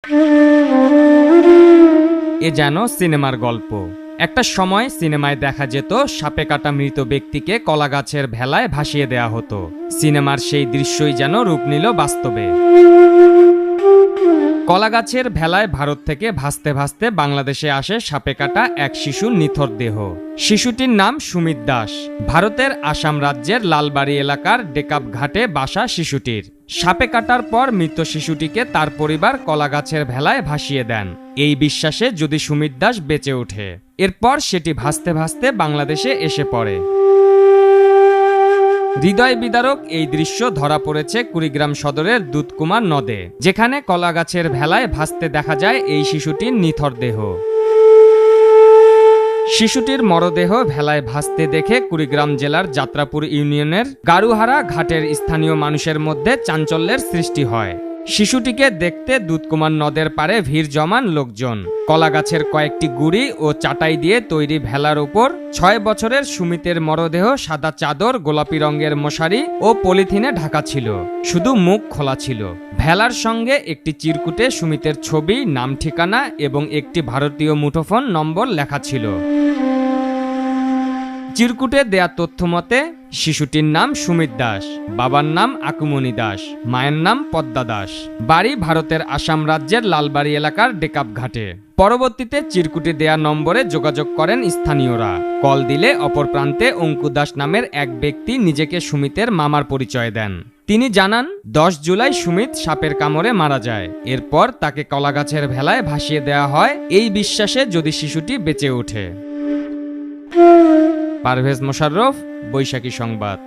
এ যেন সিনেমার গল্প। একটা সময় সিনেমায় দেখা যেত সাপে কাটা মৃত ব্যক্তিকে কলাগাছের ভেলায় ভাসিয়ে দেয়া হতো। সিনেমার সেই দৃশ্যই যেন রূপ নিল বাস্তবে। কলাগাছের ভেলায় ভারত থেকে ভাসতে ভাসতে বাংলাদেশে আসে সাপে কাটা এক শিশুর নিথর দেহ। শিশুটির নাম সুমিত দাস। ভারতের আসাম রাজ্যের লালবাড়ি এলাকার ডেকাব ঘাটে বাসা শিশুটির। সাপে কাটার পর মৃত শিশুটিকে তার পরিবার কলাগাছের ভেলায় ভাসিয়ে দেন, এই বিশ্বাসে যদি সুমিত দাস বেঁচে ওঠে। এরপর সেটি ভাসতে ভাসতে বাংলাদেশে এসে পড়ে। হৃদয় বিদারক এই দৃশ্য ধরা পড়েছে কুড়িগ্রাম সদরের দুধকুমার নদে, যেখানে কলাগাছের ভেলায় ভাসতে দেখা যায় এই শিশুটির নিথর দেহ। শিশুটির মরদেহ ভেলায় ভাসতে দেখে কুড়িগ্রাম জেলার যাত্রাপুর ইউনিয়নের গারুহারা ঘাটের স্থানীয় মানুষের মধ্যে চাঞ্চল্যের সৃষ্টি হয়। শিশুটিকে দেখতে দুধকুমার নদের পাড়ে ভিড় জমান লোকজন। কলাগাছের কয়েকটি গুড়ি ও চাটাই দিয়ে তৈরি ভেলার উপর 6 বছরের সুমিতের মরদেহ সাদা চাদর, গোলাপি রঙের মশারি ও পলিথিনে ঢাকা ছিল, শুধু মুখ খোলা ছিল। ভেলার সঙ্গে একটি চিরকুটে সুমিতের ছবি, নাম, ঠিকানা এবং একটি ভারতীয় মুঠোফোন নম্বর লেখা ছিল। চিরকুটে দেয়া তথ্য মতে শিশুটির নাম সুমিত দাস, বাবার নাম আকুমনি দাস, মায়ের নাম পদ্মা দাস, বাড়ি ভারতের আসাম রাজ্যের লালবাড়ি এলাকার ডেকাব ঘাটে। পরবর্তীতে চিরকুটে দেয়া নম্বরে যোগাযোগ করেন স্থানীয়রা। কল দিলে অপর প্রান্তে অঙ্কু দাস নামের এক ব্যক্তি নিজেকে সুমিতের মামার পরিচয় দেন। তিনি জানান 10 জুলাই সুমিত সাপের কামড়ে মারা যায়। এরপর তাকে কলাগাছের ভেলায় ভাসিয়ে দেওয়া হয় এই বিশ্বাসে যদি শিশুটি বেঁচে ওঠে। পারভেজ মোশাররফ, বৈশাখী সংবাদ।